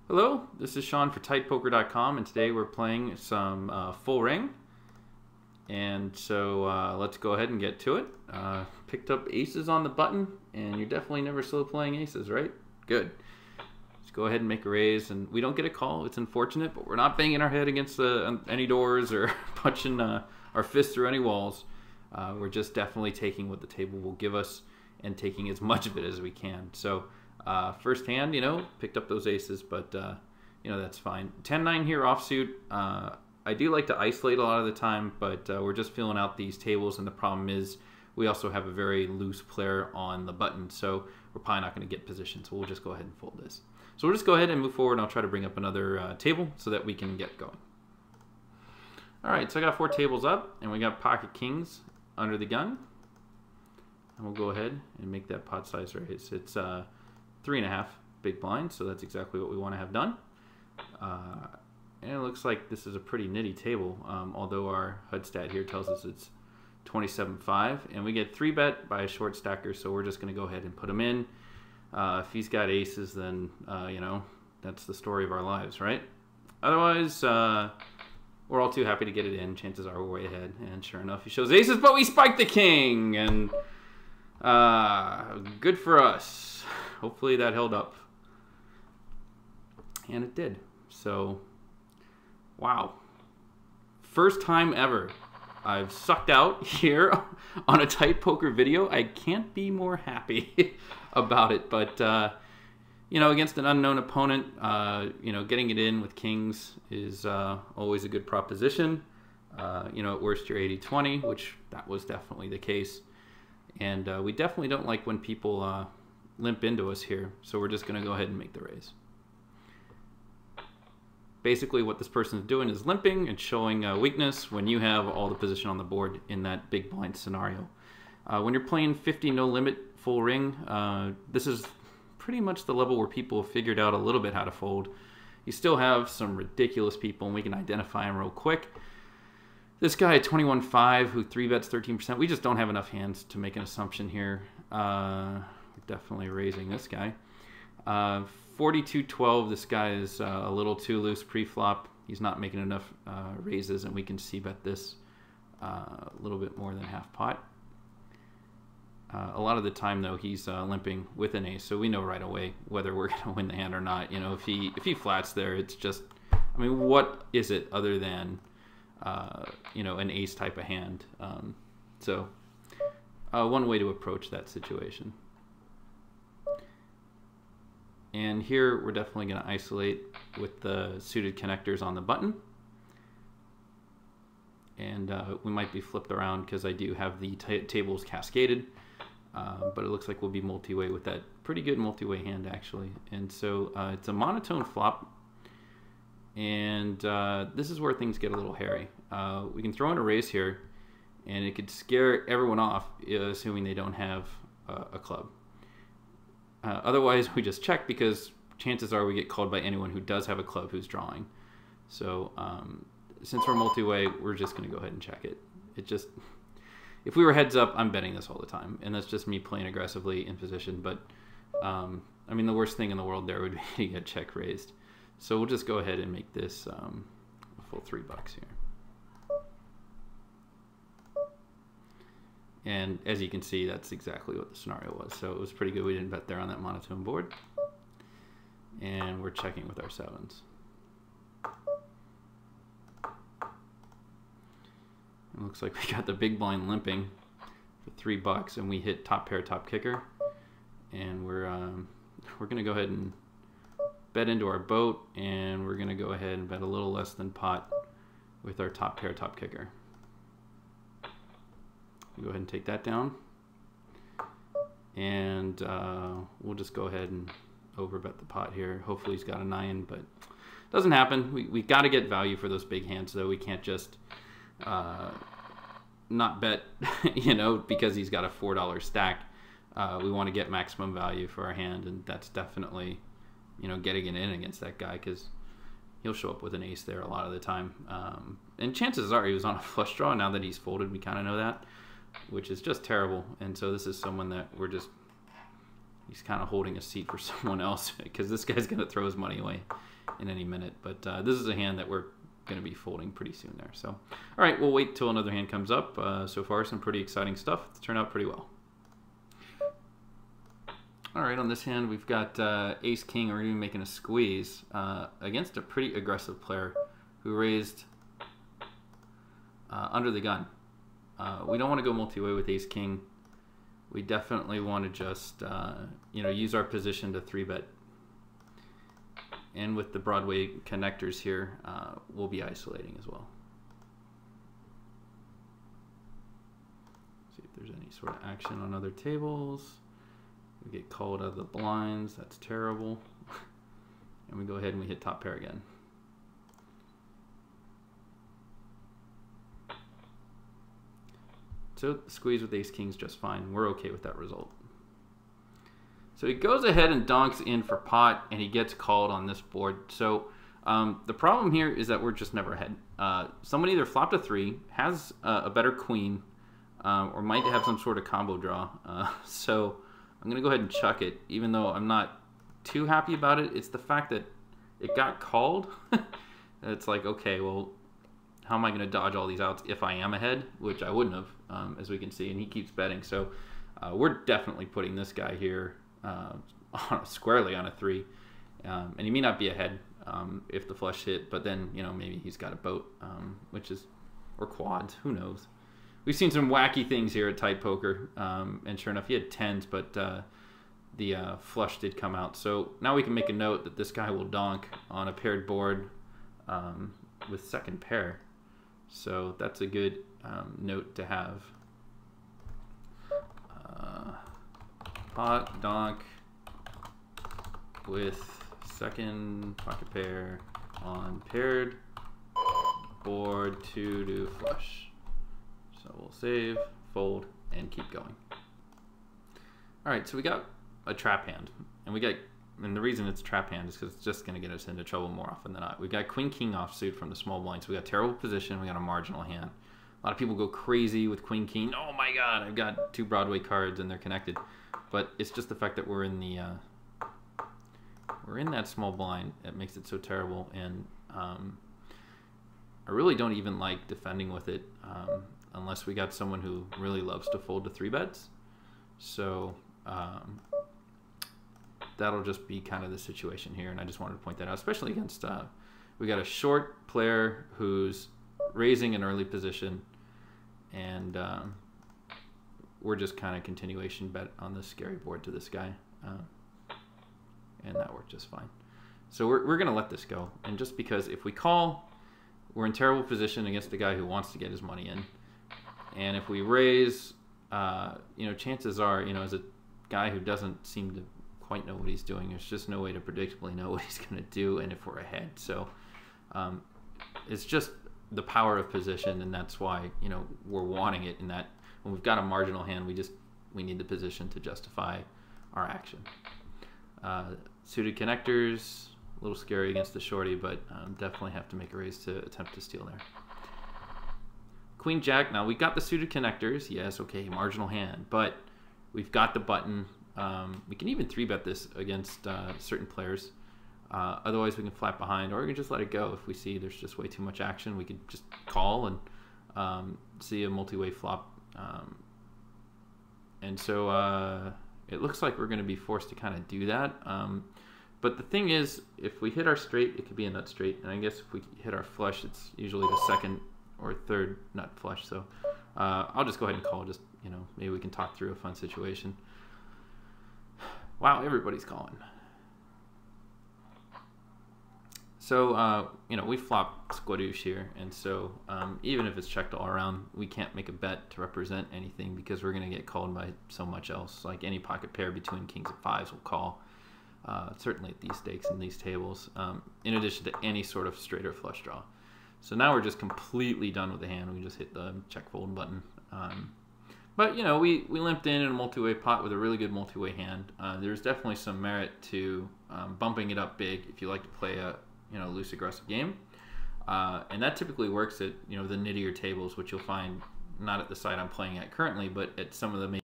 Hello, this is Sean for TightPoker.com, and today we're playing some full ring. And so let's go ahead and get to it. Picked up aces on the button, and you're definitely never slow playing aces, right? Good. Let's go ahead and make a raise, and we don't get a call. It's unfortunate, but we're not banging our head against any doors or punching our fists through any walls. We're just definitely taking what the table will give us and taking as much of it as we can. So first hand, picked up those aces, but that's fine. 10-9 here offsuit. I do like to isolate a lot of the time, but we're just filling out these tables, and the problem is we also have a very loose player on the button, so we're probably not going to get position, so we'll just go ahead and fold this. So we'll just go ahead and move forward, and I'll try to bring up another table so that we can get going. All right, so I got 4 tables up, and we got pocket kings under the gun. And we'll go ahead and make that pot size raise. It's 3.5 big blind, so that's exactly what we want to have done. And it looks like this is a pretty nitty table, although our HUD stat here tells us it's 27.5, and we get 3-bet by a short stacker, so we're just going to go ahead and put him in. If he's got aces, then that's the story of our lives, right? Otherwise, we're all too happy to get it in. Chances are we're way ahead, and sure enough, he shows aces, but we spike the king, and good for us. Hopefully that held up, and it did. So wow, first time ever I've sucked out here on a tight poker video. I can't be more happy about it, but against an unknown opponent, getting it in with kings is always a good proposition. At worst you're 80-20, which that was definitely the case, and we definitely don't like when people limp into us here, so we're just going to go ahead and make the raise. Basically what this person is doing is limping and showing weakness when you have all the position on the board in that big blind scenario. When you're playing 50 no limit full ring, this is pretty much the level where people have figured out a little bit how to fold. You still have some ridiculous people, and we can identify them real quick. This guy at 21.5 who 3-bets 13%, we just don't have enough hands to make an assumption here. We're definitely raising this guy. 42-12, this guy is a little too loose pre-flop. He's not making enough raises, and we can c-bet this a little bit more than half pot. A lot of the time, though, he's limping with an ace, so we know right away whether we're going to win the hand or not. If he flats there, it's just, what is it other than an ace type of hand? So one way to approach that situation. And here we're definitely going to isolate with the suited connectors on the button. And we might be flipped around because I do have the tables cascaded. But it looks like we'll be multi-way with that pretty good multi-way hand, actually. And so it's a monotone flop. And this is where things get a little hairy. We can throw in a raise here, and it could scare everyone off, assuming they don't have a club. Otherwise, we just check because chances are we get called by anyone who does have a club who's drawing. So since we're multi-way, we're just going to go ahead and check it. If we were heads up, I'm betting this all the time, and that's just me playing aggressively in position. But the worst thing in the world there would be to get check raised. So we'll just go ahead and make this a full $3 here. And as you can see, that's exactly what the scenario was. So it was pretty good. We didn't bet there on that monotone board. And we're checking with our sevens. It looks like we got the big blind limping for $3, and we hit top pair, top kicker. And we're going to go ahead and bet into our boat, and we're going to go ahead and bet a little less than pot with our top pair, top kicker. Go ahead and take that down, and we'll just go ahead and overbet the pot here. Hopefully he's got a 9, but it doesn't happen. We got to get value for those big hands, though. We can't just not bet, because he's got a $4 stack. We want to get maximum value for our hand, and that's definitely, getting it in against that guy, because he'll show up with an ace there a lot of the time. And chances are he was on a flush draw. Now that he's folded, we kind of know that, which is just terrible. And so this is someone that we're just He's kind of holding a seat for someone else because this guy's going to throw his money away in any minute. But this is a hand that we're going to be folding pretty soon there. So, all right, we'll wait till another hand comes up. So far, some pretty exciting stuff. It's turned out pretty well. All right, on this hand, we've got Ace King. We're going to be making a squeeze against a pretty aggressive player who raised under the gun. We don't want to go multi-way with Ace King. We definitely want to just use our position to 3-bet. And with the Broadway connectors here, we'll be isolating as well. See if there's any sort of action on other tables. We get called out of the blinds. That's terrible. And we go ahead and we hit top pair again. So the squeeze with Ace King's just fine. We're okay with that result. So he goes ahead and donks in for pot, and he gets called on this board. So the problem here is that we're just never ahead. Someone either flopped a 3, has a better queen, or might have some sort of combo draw. So I'm going to go ahead and chuck it, even though I'm not too happy about it. It's the fact that it got called. It's like, okay, well, how am I going to dodge all these outs if I am ahead? Which I wouldn't have, as we can see, and he keeps betting. So we're definitely putting this guy here squarely on a 3. And he may not be ahead if the flush hit, but then, maybe he's got a boat, or quads, who knows. We've seen some wacky things here at Tight Poker, and sure enough, he had 10s, but the flush did come out. So now we can make a note that this guy will donk on a paired board with second pair. So that's a good note to have. Pot, donk with second pocket pair on paired board to do flush. So we'll save, fold, and keep going. All right, so we got a trap hand, and the reason it's trap hand is because it's just going to get us into trouble more often than not. We got Queen King offsuit from the small blind, so we got terrible position. We got a marginal hand. A lot of people go crazy with Queen King. Oh my God, I've got 2 Broadway cards and they're connected. But it's just the fact that we're in that small blind that makes it so terrible. And I really don't even like defending with it unless we got someone who really loves to fold to 3-bets. So that'll just be kind of the situation here, and I just wanted to point that out, especially against we got a short player who's raising an early position, and we're just kind of continuation bet on this scary board to this guy, and that worked just fine. So we're going to let this go, and just because if we call, we're in terrible position against a guy who wants to get his money in, and if we raise, chances are, as a guy who doesn't seem to quite know what he's doing, there's just no way to predictably know what he's going to do, and if we're ahead. So it's just the power of position, and that's why we're wanting it. In that when we've got a marginal hand, we need the position to justify our action. Suited connectors, a little scary against the shorty, but definitely have to make a raise to attempt to steal there. Queen Jack. Now we got the suited connectors. Yes, okay, marginal hand, but we've got the button. We can even 3-bet this against certain players. Otherwise, we can flat behind, or we can just let it go. If we see there's just way too much action, we could just call and see a multi-way flop. And so it looks like we're going to be forced to kind of do that. But the thing is, if we hit our straight, it could be a nut straight. And I guess if we hit our flush, it's usually the second or third nut flush. So I'll just go ahead and call. Just, maybe we can talk through a fun situation. Wow, everybody's calling. So, we flop squadouche here, and so even if it's checked all around, we can't make a bet to represent anything because we're going to get called by so much else. Like any pocket pair between kings and 5s will call, certainly at these stakes and these tables, in addition to any sort of straight or flush draw. So now we're just completely done with the hand. We just hit the check fold button. But, we limped in a multi-way pot with a really good multi-way hand. There's definitely some merit to bumping it up big if you like to play a loose, aggressive game. And that typically works at, the nittier tables, which you'll find not at the site I'm playing at currently, but at some of the